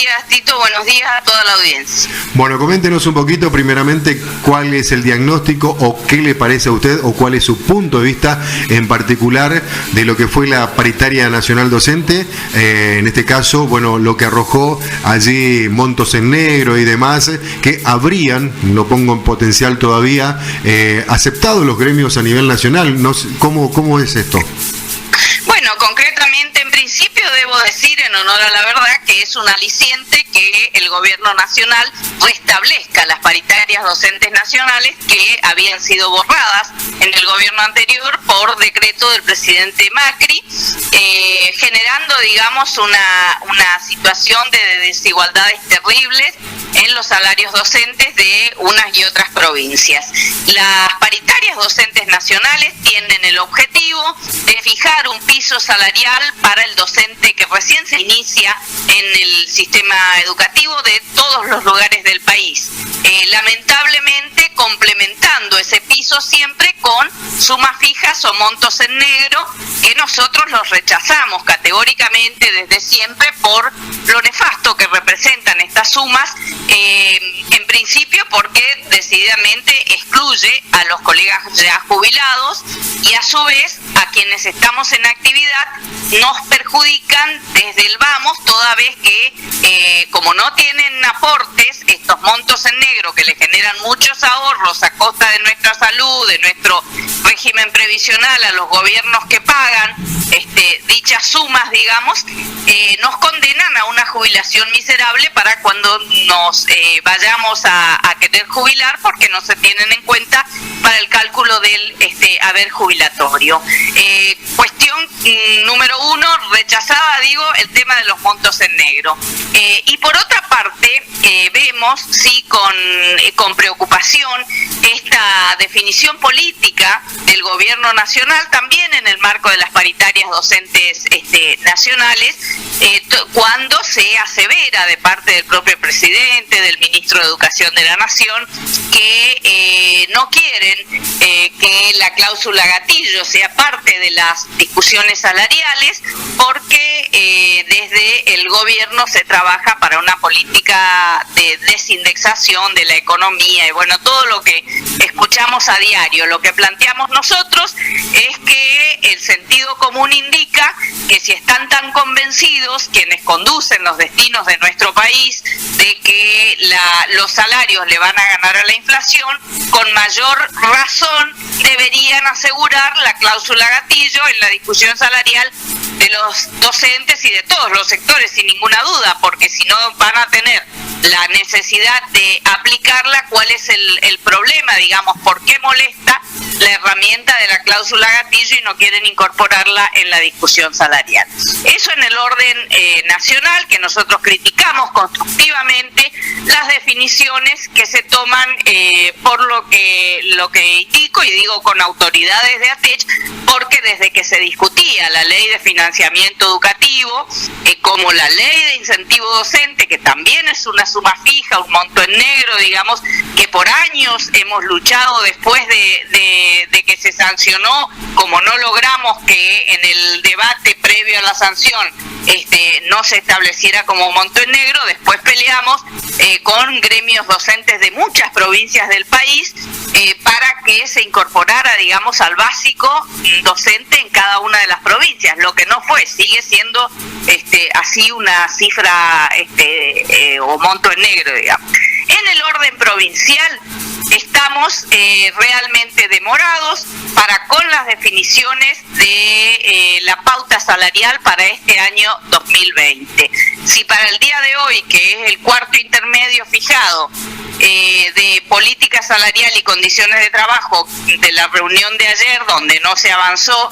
días, Tito, buenos días a toda la audiencia. Bueno, coméntenos un poquito, primeramente, cuál es el diagnóstico o qué le parece a usted o cuál es su punto de vista en particular de lo que fue la paritaria nacional docente, en este caso, bueno, lo que arrojó allí montos en negro y demás, que habrían, lo pongo en potencial todavía, aceptado los gremios a nivel nacional. No sé, ¿cómo es esto? Bueno, concretamente, en principio debo decir, en honor a la verdad, que es un aliciente que el gobierno nacional restablezca las paritarias docentes nacionales que habían sido borradas en el gobierno anterior por decreto del presidente Macri, generando, digamos, una situación de desigualdades terribles en los salarios docentes de unas y otras provincias. Las paritarias docentes nacionales tienen el objetivo de fijar un piso salarial para el docente que recién se inicia en el sistema educativo de todos los lugares del país. Lamentablemente, complementando ese piso siempre con sumas fijas o montos en negro, que nosotros los rechazamos categóricamente desde siempre por lo nefasto que representan estas sumas, en principio porque decididamente excluye a los colegas ya jubilados y a su vez a quienes estamos en actividad nos perjudican desde el vamos, toda vez que como no tienen aportes, estos montos en negro que le generan muchos ahorros a costa de nuestra salud, de nuestro régimen previsional, a los gobiernos que pagan dichas sumas, digamos, nos condenan a una jubilación miserable para cuando nos vayamos a querer jubilar, porque no se tienen en cuenta para el cálculo del haber jubilatorio. Cuestión número uno, rechazada, digo, el tema de los montos en negro. Y por otra parte, vemos, sí, con preocupación esta definición política del gobierno nacional, también en el marco de las paritarias docentes nacionales, cuando se asevera de parte del propio presidente, del ministro de Educación de la Nación, que no quieren que la cláusula gatillo sea parte de las discusiones salariales, porque desde el gobierno se trabaja para una política de desindexación de la economía y bueno, todo lo que escuchamos a diario. Lo que planteamos nosotros es que el sentido común indica que si están tan convencidos quienes conducen los destinos de nuestro país de que los salarios le van a ganar a la inflación, con mayor razón deberían asegurar la cláusula gatillo en la discusión salarial de los docentes y de todos los sectores, sin ninguna duda, porque si no van a tener la necesidad de aplicarla. ¿Cuál es el problema? Digamos, ¿por qué molesta la herramienta de la cláusula gatillo y no quieren incorporarla en la discusión salarial? Eso en el orden nacional, que nosotros criticamos constructivamente las definiciones que se toman por lo que indico, y digo con autoridades de ATECH, porque desde que se discutía la ley de financiamiento educativo, como la ley de incentivo docente, que también es una suma fija, un monto en negro, digamos, que por años hemos luchado después de que se sancionó, como no logramos que en el debate previo a la sanción no se estableciera como monto en negro, después peleamos con gremios docentes de muchas provincias del país para que se incorporara, digamos, al básico docente en cada una de las provincias. Lo que no fue, sigue siendo así una cifra o monto en negro, digamos. En el orden provincial estamos realmente demorados con las definiciones de la pauta salarial para este año 2020. Si para el día de hoy, que es el cuarto intermedio fijado de política salarial y condiciones de trabajo de la reunión de ayer, donde no se avanzó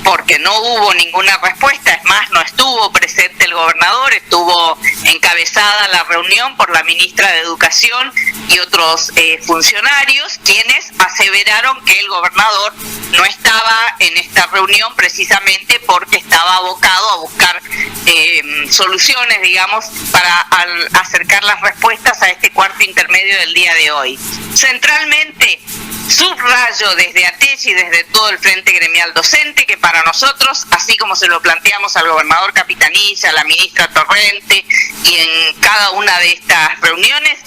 porque no hubo ninguna respuesta, es más, no estuvo presente el gobernador, estuvo encabezada la reunión por la ministra de Educación y otros funcionarios, quienes aseveraron que el gobernador no estaba en esta reunión precisamente porque estaba abocado a buscar soluciones, digamos, para acercar las respuestas a este cuarto intermedio del día de hoy. Centralmente, Subrayo desde ATECH y desde todo el Frente Gremial Docente que para nosotros, así como se lo planteamos al gobernador Capitanilla, a la ministra Torrente y en cada una de estas reuniones,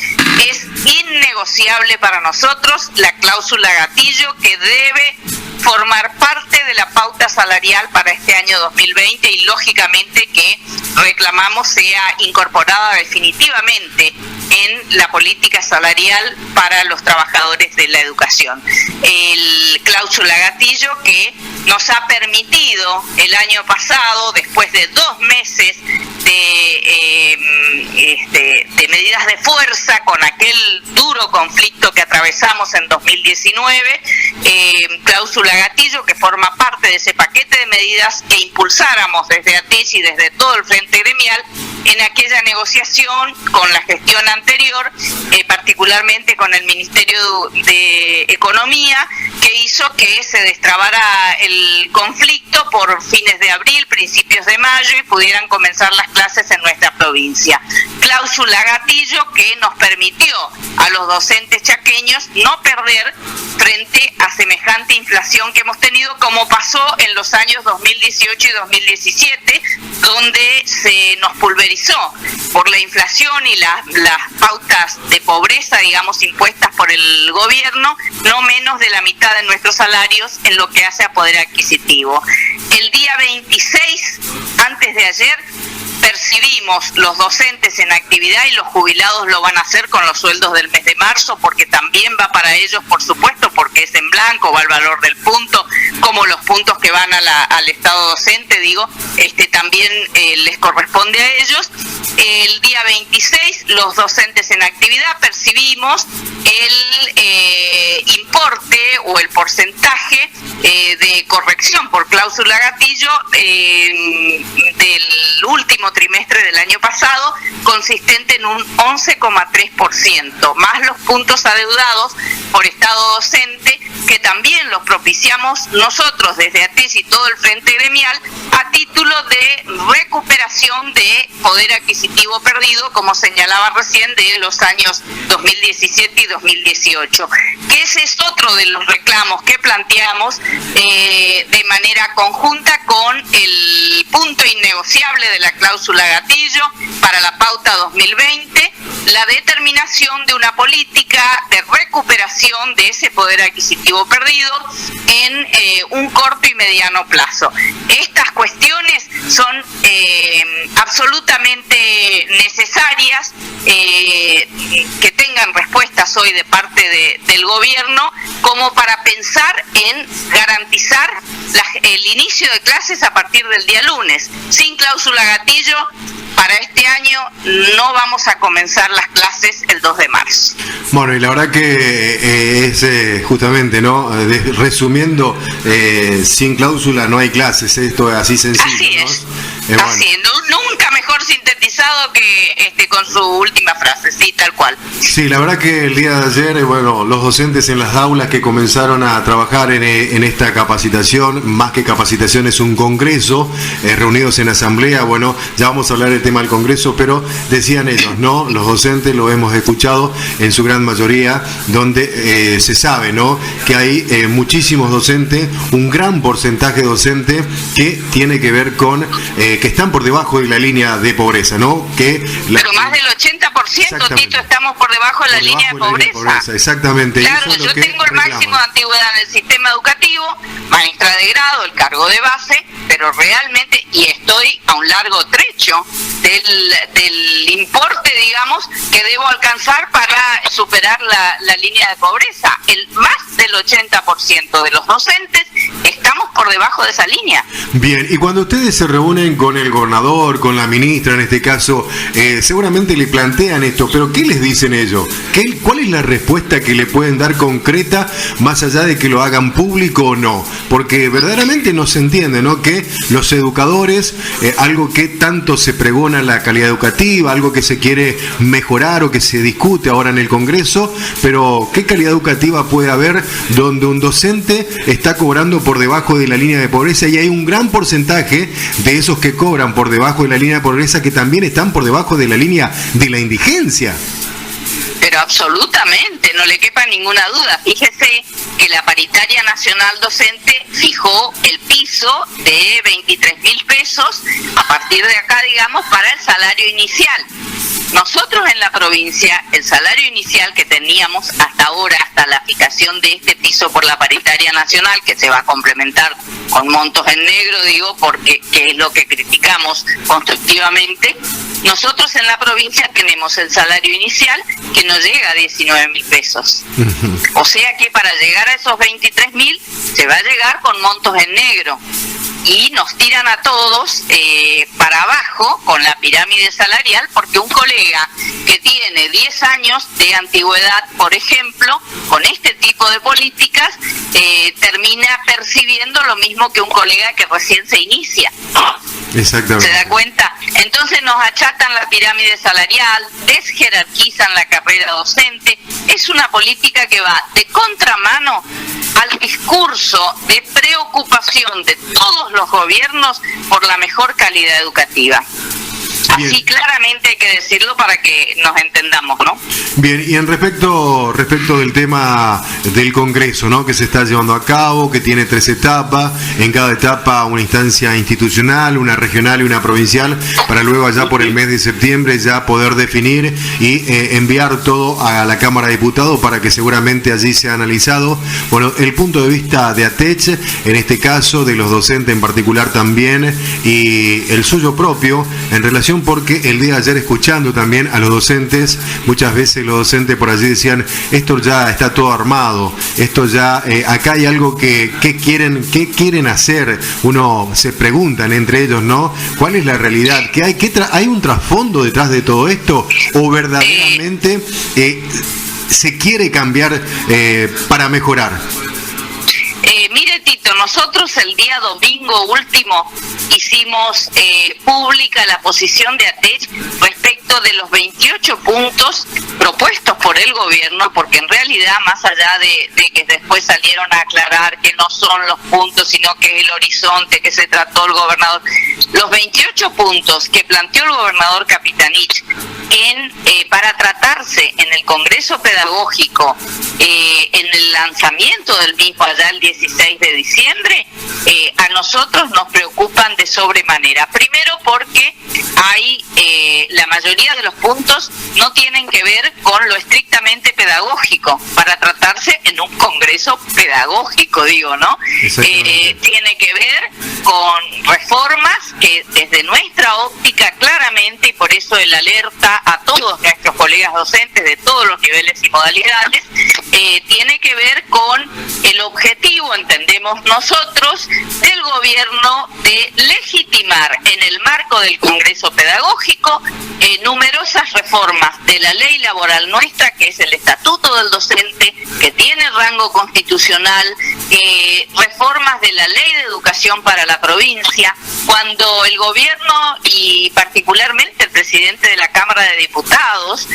es innegociable para nosotros la cláusula gatillo que debe formar parte de la pauta salarial para este año 2020 y lógicamente que reclamamos sea incorporada definitivamente en la política salarial para los trabajadores de la educación. El cláusula gatillo que nos ha permitido el año pasado, después de 2 meses de medidas de fuerza con aquel duro conflicto que atravesamos en 2019, cláusula gatillo que forma parte de ese paquete de medidas que impulsáramos desde ATECH y desde todo el Frente Gremial en aquella negociación con la gestión anterior, particularmente con el Ministerio de Economía, que hizo que se destrabara el conflicto por fines de abril, principios de mayo y pudieran comenzar las clases en nuestra provincia. Cláusula gatillo que nos permitió a los docentes chaqueños no perder frente a semejante inflación que hemos tenido, como pasó en los años 2018 y 2017, donde se nos pulverizó por la inflación y las pautas de pobreza, digamos, impuestas por el gobierno, no menos de la mitad de nuestros salarios en lo que hace a poder adquisitivo. El día 26, antes de ayer, percibimos los docentes en actividad y los jubilados lo van a hacer con los sueldos del mes de marzo, porque también va para ellos, por supuesto, porque es en blanco, va el valor del punto, como los puntos que van al Estado docente, también les corresponde a ellos. El día 26, los docentes en actividad percibimos el importe o el porcentaje de corrección por cláusula gatillo del último trimestre del año pasado, consistente en un 11,3%, más los puntos adeudados por Estado docente, que también los propiciamos nosotros desde ATECH y todo el Frente Gremial a título de recuperación de poder adquisitivo perdido, como señalaba recién, de los años 2017 y 2018. Que ese es otro de los reclamos que planteamos de manera conjunta con el punto innegociable de la cláusula gatillo para la pauta 2020, la determinación de una política de recuperación de ese poder adquisitivo perdido en un corto y mediano plazo. Estas cuestiones son absolutamente necesarias que tengan respuestas hoy de parte del gobierno, como para pensar en garantizar el inicio de clases a partir del día lunes. Sin cláusula gatillo, para este año no vamos a comenzar las clases el 2 de marzo. Bueno, y la verdad que es justamente, ¿no? Resumiendo, sin cláusula no hay clases, esto es así sencillo. Así es, ¿no? Así es. Nunca mejor sintetizado que con su última frase, sí, tal cual. Sí, la verdad que el día de ayer, los docentes en las aulas que comenzaron a trabajar en esta capacitación, más que capacitación es un congreso, reunidos en asamblea, ya vamos a hablar del tema del congreso, pero decían ellos, ¿no? Los docentes lo hemos escuchado en su gran mayoría, donde se sabe, ¿no? Que hay muchísimos docentes, un gran porcentaje docente que tiene que ver con que están por debajo de la línea de pobreza, ¿no? Pero más del 80%, Tito, estamos por debajo de la línea de pobreza. Exactamente. Claro, yo tengo el máximo de antigüedad en el sistema educativo, maestra de grado, el cargo de base, pero realmente, y estoy a un largo trecho del importe, digamos, que debo alcanzar para superar la línea de pobreza. Más del 80% de los docentes estamos por debajo de esa línea. Bien, y cuando ustedes se reúnen con el gobernador, con la ministra en este caso, seguramente le plantean esto, pero ¿qué les dicen ellos? ¿Cuál es la respuesta que le pueden dar concreta, más allá de que lo hagan público o no? Porque verdaderamente no se entiende, ¿no? Que los educadores, algo que tanto se pregona la calidad educativa, algo que se quiere mejorar o que se discute ahora en el Congreso, pero ¿qué calidad educativa puede haber donde un docente está cobrando por debajo de la línea de pobreza y hay un gran porcentaje de esos que cobran por debajo de la línea de pobreza que también están por debajo de la línea de la indigencia? Pero absolutamente, no le quepa ninguna duda. Fíjese que la paritaria nacional docente fijó el piso de 23.000 pesos a partir de acá, digamos, para el salario inicial. Nosotros en la provincia, el salario inicial que teníamos hasta ahora, hasta la fijación de este piso por la paritaria nacional, que se va a complementar con montos en negro, digo, porque que es lo que criticamos constructivamente, nosotros en la provincia tenemos el salario inicial que no llega a 19.000 pesos. O sea que para llegar a esos 23.000 se va a llegar con montos en negro. Y nos tiran a todos para abajo con la pirámide salarial, porque un colega que tiene 10 años de antigüedad, por ejemplo, con este tipo de políticas, termina percibiendo lo mismo que un colega que recién se inicia. Exactamente. ¿Se da cuenta? Entonces nos achatan la pirámide salarial, desjerarquizan la carrera docente. Es una política que va de contramano al discurso de preocupación de todos los gobiernos por la mejor calidad educativa. Bien. Así claramente hay que decirlo para que nos entendamos, ¿no? Bien, y en respecto del tema del Congreso, ¿no?, que se está llevando a cabo, que tiene 3 etapas, en cada etapa una instancia institucional, una regional y una provincial, para luego allá por el mes de septiembre ya poder definir y enviar todo a la Cámara de Diputados para que seguramente allí sea analizado. Bueno, el punto de vista de ATECH, en este caso, de los docentes en particular también, y el suyo propio, en relación, porque el día de ayer, escuchando también a los docentes, muchas veces los docentes por allí decían, esto ya está todo armado, esto ya, acá hay algo que ¿qué quieren hacer? Uno se preguntan entre ellos, ¿no? ¿Cuál es la realidad? ¿Hay un trasfondo detrás de todo esto? ¿O verdaderamente se quiere cambiar para mejorar? Mire, Tito, nosotros el día domingo último hicimos pública la posición de ATECH respecto de los 28 puntos propuestos por el gobierno, porque en realidad, más allá de que después salieron a aclarar que no son los puntos, sino que es el horizonte que se trató el gobernador, los 28 puntos que planteó el gobernador Capitanich para tratarse en el Congreso Pedagógico, en el lanzamiento del mismo allá el 16 de diciembre, a nosotros nos preocupan de sobremanera. Primero porque hay la mayoría de los puntos no tienen que ver con lo estrictamente pedagógico, para tratarse en un Congreso pedagógico, digo, ¿no? Tiene que ver con reformas que desde nuestra óptica claramente, y por eso el alerta a todos nuestros colegas docentes de todos los niveles y modalidades, tiene que ver con el objetivo, entendemos nosotros, del gobierno de legitimar en el marco del Congreso Pedagógico numerosas reformas de la ley laboral nuestra, que es el Estatuto del Docente, que tiene rango constitucional, reformas de la Ley de Educación para la provincia. Cuando el gobierno y particularmente el presidente de la Cámara de Diputados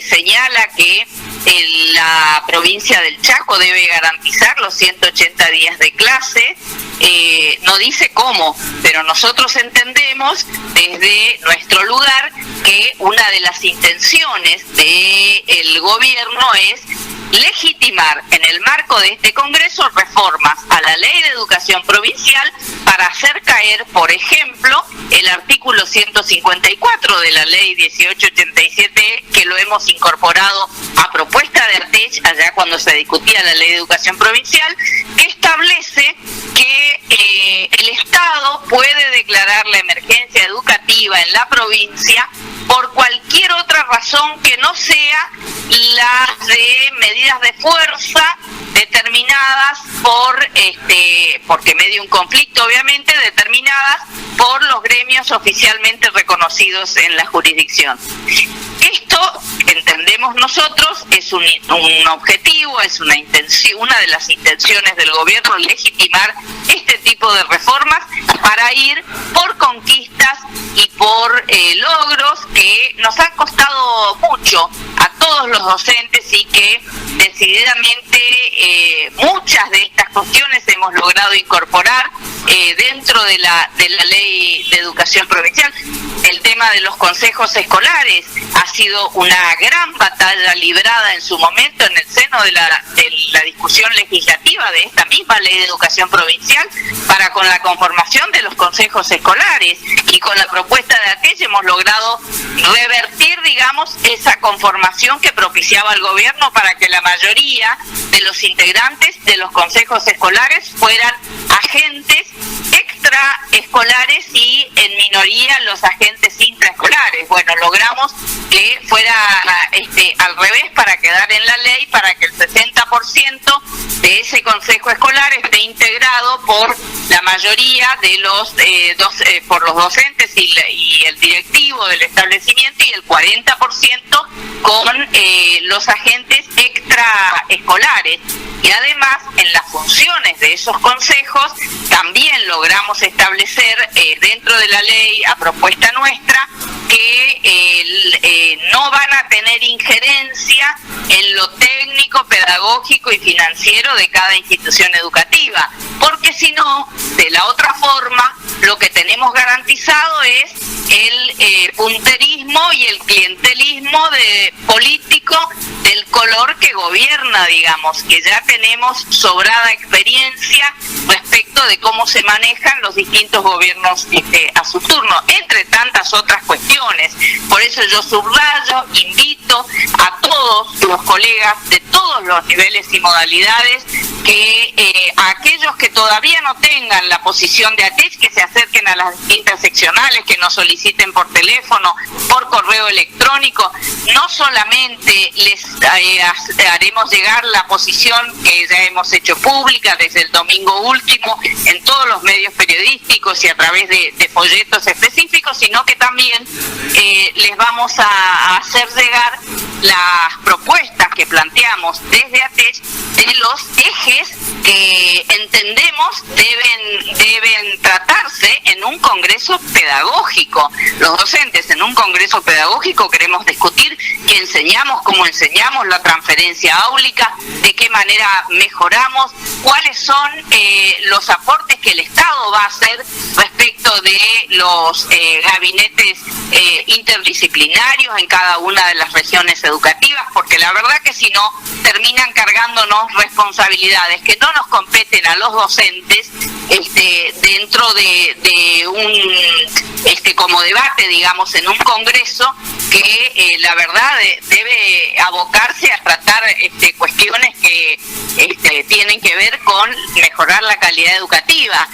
señala que la provincia del Chaco debe garantizar los 180 días de clase, no dice cómo, pero nosotros entendemos desde nuestro lugar que una de las intenciones del gobierno es legitimar en el marco de este Congreso reformas a la Ley de Educación Provincial para hacer caer, por ejemplo, el artículo 154 de la Ley 1887, que lo hemos incorporado a propuesta de ATECH allá cuando se discutía la Ley de Educación Provincial, que establece que el Estado puede declarar la emergencia educativa en la provincia por cualquier otra razón que no sea las de medidas de fuerza determinadas porque medio un conflicto obviamente, determinadas por los gremios oficialmente reconocidos en la jurisdicción. Esto, entendemos nosotros, es un objetivo, es una intención, una de las intenciones del gobierno, legitimar este tipo de reformas para ir por conquistas y por logros que nos han costado mucho a todos los docentes y que decididamente muchas de estas cuestiones hemos logrado incorporar dentro de la Ley de Educación Provincial. El tema de los consejos escolares ha sido una gran batalla librada en su momento en el seno de la discusión legislativa de esta misma Ley de Educación Provincial para con la conformación de los consejos escolares, y con la propuesta de ATECH hemos logrado revertir, digamos, esa conformación que propiciaba el gobierno para que la mayoría de los integrantes de los consejos escolares fueran agentes extraescolares y en minoría los agentes intraescolares. Bueno, logramos que fuera al revés para quedar en la ley, para que el 60% de ese consejo escolar esté integrado por la mayoría de los por los docentes y el directivo del establecimiento, y el 40% con los agentes extraescolares. Y además, en las funciones de esos consejos también logramos establecer dentro de la ley, a propuesta nuestra, que no van a tener injerencia en lo técnico, pedagógico y financiero de cada institución educativa, porque si no, de la otra forma, lo que tenemos garantizado es el punterismo y el clientelismo político del color que gobierna, digamos, que ya tenemos sobrada experiencia respecto de cómo se manejan los distintos gobiernos a su turno, entre tantas otras cuestiones. Por eso yo subrayo, invito a todos los colegas de todos los niveles y modalidades que a aquellos que todavía no tengan la posición de ATECH, que se acerquen a las distintas seccionales, que nos soliciten por teléfono, por correo electrónico. No solamente les haremos llegar la posición que ya hemos hecho pública desde el domingo último en todos los medios periodísticos y a través de folletos específicos, sino que también les vamos a hacer llegar las propuestas que planteamos desde ATECH de los ejes que entendemos deben tratarse en un congreso pedagógico. Los docentes en un congreso pedagógico queremos discutir qué enseñamos, cómo enseñamos, la transferencia áulica, de qué manera mejoramos, cuáles son los aportes que el Estado va a hacer respecto de los gabinetes interdisciplinarios en cada una de las regiones educativas, porque la verdad que si no, terminan cargándonos responsabilidades que no nos competen a los docentes dentro de un como debate, digamos, en un congreso que la verdad debe abocarse a tratar cuestiones que tienen que ver con mejorar la calidad educativa.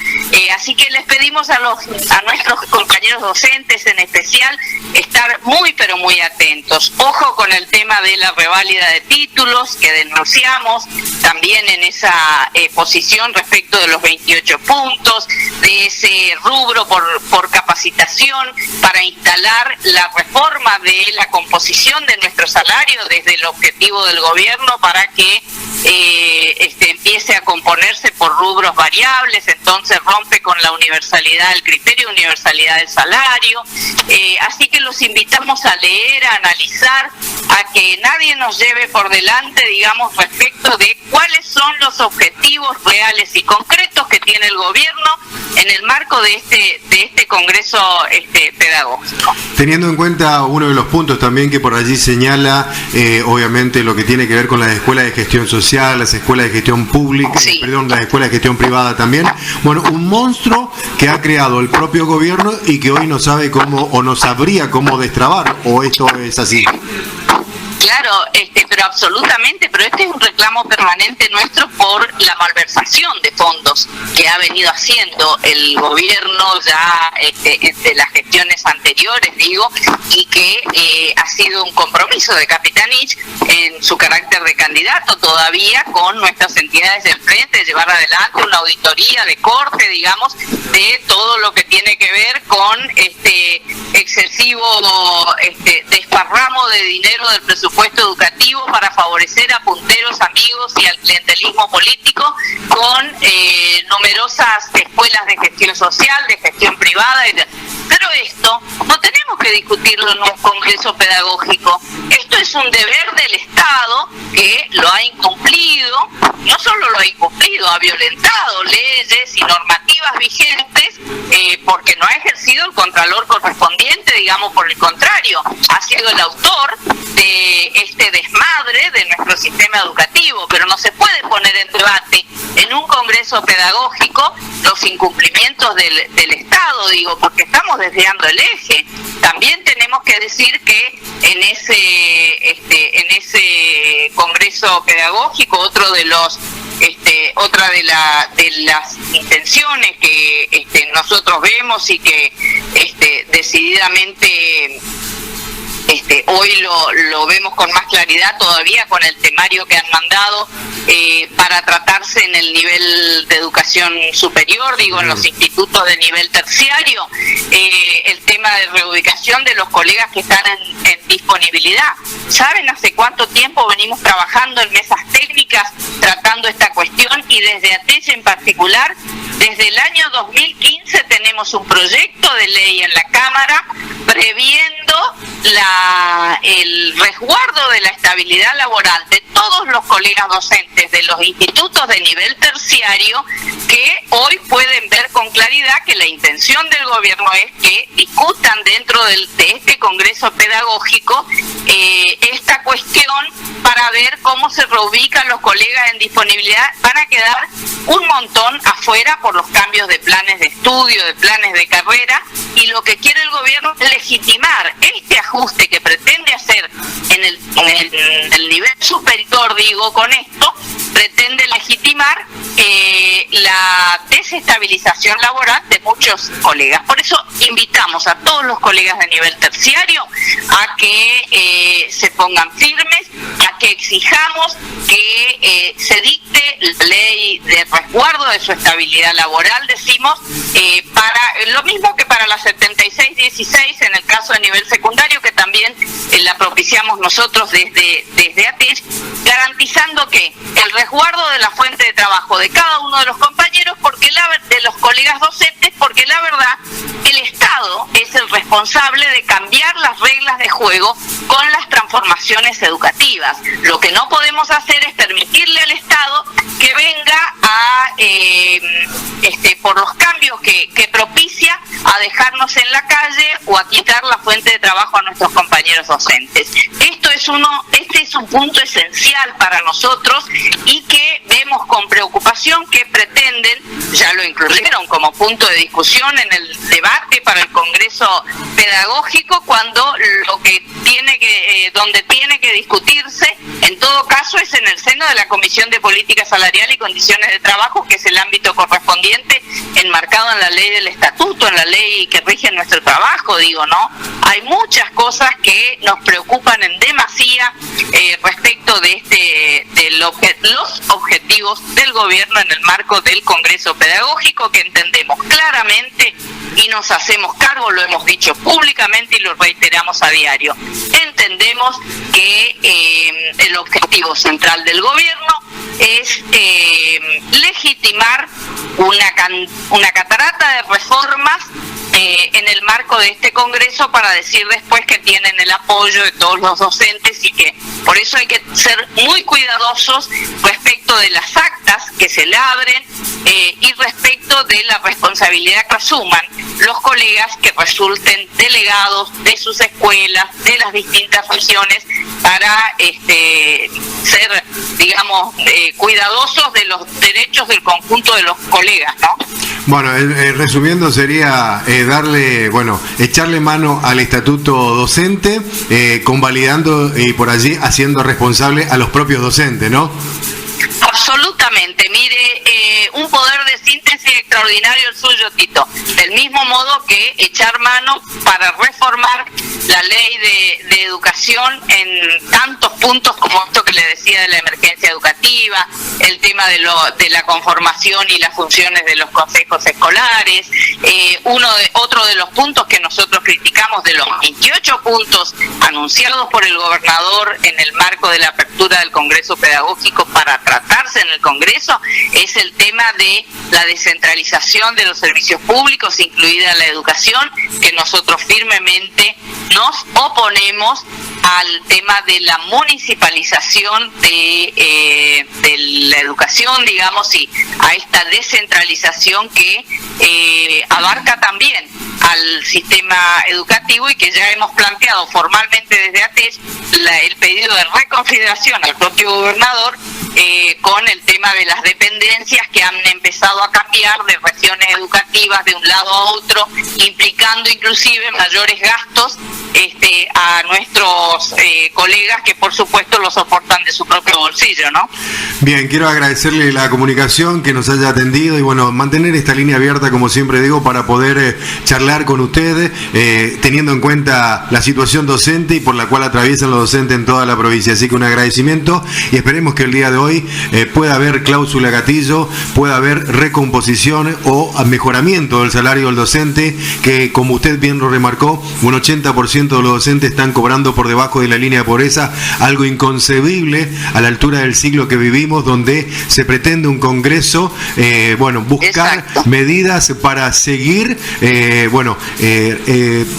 Así que les pedimos a nuestros compañeros docentes en especial estar muy pero muy atentos. Ojo con el tema de la reválida de títulos que denunciamos también en esa posición respecto de los 28 puntos, de ese rubro por capacitación para instalar la reforma de la composición de nuestro salario desde el objetivo del gobierno para que empiece a componerse por rubros variables, entonces rompe con la universalidad, el criterio de universalidad del salario. Así que los invitamos a leer, a analizar, a que nadie nos lleve por delante, digamos, respecto de cuáles son los objetivos reales y concretos que tiene el gobierno en el marco de este congreso pedagógico. Teniendo en cuenta uno de los puntos también que por allí señala, obviamente lo que tiene que ver con las escuelas de gestión social, las escuelas de gestión pública, sí, las escuelas de gestión privada también. Bueno, un monstruo que ha creado el propio gobierno y que hoy no sabe cómo o no sabría cómo destrabar, o esto es así. Claro, pero absolutamente, pero este es un reclamo permanente nuestro por la malversación de fondos que ha venido haciendo el gobierno ya de las gestiones anteriores, digo, y que ha sido un compromiso de Capitanich en su carácter de candidato todavía con nuestras entidades del frente, de llevar adelante una auditoría de corte, digamos, de todo lo que tiene que ver con excesivo desparramo de dinero del presupuesto educativo educativo para favorecer a punteros amigos y al clientelismo político con numerosas escuelas de gestión social, de gestión privada. Pero esto no tenemos que discutirlo en un congreso pedagógico. Esto es un deber del Estado que lo ha incumplido, no solo lo ha incumplido, ha violentado leyes y normativas vigentes porque no ha ejercido el contralor correspondiente, digamos, por el contrario, ha sido el autor de este desmadre de nuestro sistema educativo, pero no se puede poner en debate en un congreso pedagógico los incumplimientos del Estado, digo, porque estamos desviando el eje. También tenemos que decir que en ese congreso pedagógico otra de las intenciones que nosotros vemos y que decididamente hoy lo vemos con más claridad todavía con el temario que han mandado para tratarse en el nivel de educación superior, digo, en los institutos de nivel terciario, el tema de reubicación de los colegas que están en disponibilidad. ¿Saben hace cuánto tiempo venimos trabajando en mesas técnicas tratando esta cuestión? Y desde ATES en particular, desde el año 2015 tenemos un proyecto de ley en la Cámara previendo el resguardo de la estabilidad laboral de todos los colegas docentes de los institutos de nivel terciario, que hoy pueden ver con claridad que la intención del gobierno es que discutan dentro de este Congreso Pedagógico esta cuestión para ver cómo se reubican los colegas en disponibilidad. Van a quedar un montón afuera por los cambios de planes de estudio, de planes de carrera, y lo que quiere el gobierno es legitimar este ajuste que pretende hacer en el nivel superior, digo, con esto, pretende legitimar la desestabilización laboral de muchos colegas. Por eso invitamos a todos los colegas de nivel terciario a que se pongan firmes, a que exijamos que se dicte la ley de resguardo de su estabilidad laboral, decimos, para lo mismo que para la 7616 en el caso de nivel secundario, que también la propiciamos nosotros desde ATES, garantizando que el resguardo de la fuente de trabajo de cada uno de los compañeros, de los colegas docentes, porque la verdad, el Estado es el responsable de cambiar las reglas de juego con las transformaciones educativas. Lo que no podemos hacer es permitirle al Estado que venga por los cambios que propicia, a dejarnos en la calle o a quitar la fuente de trabajo a nuestros compañeros docentes. Este es un punto esencial para nosotros y que vemos con preocupación que pretenden, ya lo incluyeron como punto de discusión en el debate para el Congreso Pedagógico, cuando donde tiene que discutirse, en todo caso, es en el seno de la Comisión de Política Salarial y Condiciones de Trabajo, que es el ámbito correspondiente enmarcado en la ley del estatuto, en la ley que rige nuestro trabajo, digo, ¿no? Hay muchas cosas que nos preocupan en demasía respecto de los objetivos del gobierno en el marco del Congreso Pedagógico, que entendemos claramente y nos hacemos cargo, lo hemos dicho públicamente y lo reiteramos a diario. Entendemos que el objetivo central del gobierno es legitimar una catarata de reformas en el marco de este Congreso, para decir después que tienen el apoyo de todos los docentes, y que por eso hay que ser muy cuidadosos respecto de las actas que se le abren y respecto de la responsabilidad que asuman los colegas que resulten delegados de sus escuelas, de las distintas regiones, para ser, digamos, cuidadosos de los derechos del conjunto de los colegas, ¿no? Bueno, resumiendo sería echarle mano al estatuto docente, convalidando y por allí haciendo responsable a los propios docentes, ¿no? Absolutamente. Mire, un poder de síntesis extraordinario el suyo, Tito. Del mismo modo que echar mano para reformar la ley de educación en tantos puntos como esto que le decía de la emergencia educativa, el tema de la conformación y las funciones de los consejos escolares, otro de los puntos que nosotros criticamos, de los 28 puntos anunciados por el gobernador en el marco de la apertura del Congreso Pedagógico para tratarse en el Congreso, es el tema de la descentralización de los servicios públicos, incluida la educación, que nosotros firmemente nos oponemos al tema de la municipalización de la educación, digamos, y a esta descentralización que abarca también al sistema educativo, y que ya hemos planteado formalmente desde ATES el pedido de reconsideración al propio gobernador con el tema de las dependencias que han empezado a cambiar de regiones educativas de un lado a otro, implicando inclusive mayores gastos a nuestros colegas, que por supuesto lo soportan de su propio bolsillo, ¿no? Bien, quiero agradecerle la comunicación, que nos haya atendido, y bueno, mantener esta línea abierta, como siempre digo, para poder charlar con ustedes, teniendo en cuenta la situación docente y por la cual atraviesan los docentes en toda la provincia. Así que un agradecimiento, y esperemos que el día de hoy pueda haber cláusula gatillo, pueda haber recomposición o mejoramiento del salario del docente, que como usted bien lo remarcó, un 80% de los docentes están cobrando por debajo de la línea de pobreza, algo inconcebible a la altura del siglo que vivimos, donde se pretende un Congreso, buscar Exacto. medidas para seguir,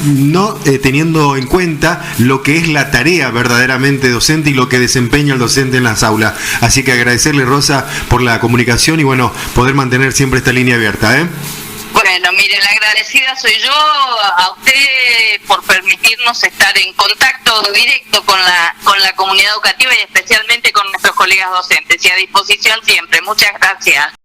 no teniendo en cuenta lo que es la tarea verdaderamente docente y lo que desempeña el docente en las aulas. Así que agradecerle, Rosa, por la comunicación y bueno, poder mantener siempre esta línea abierta, ¿eh? Bueno, mire, la agradecida soy yo a usted por permitirnos estar en contacto directo con la comunidad educativa y especialmente con nuestros colegas docentes, y a disposición siempre. Muchas gracias.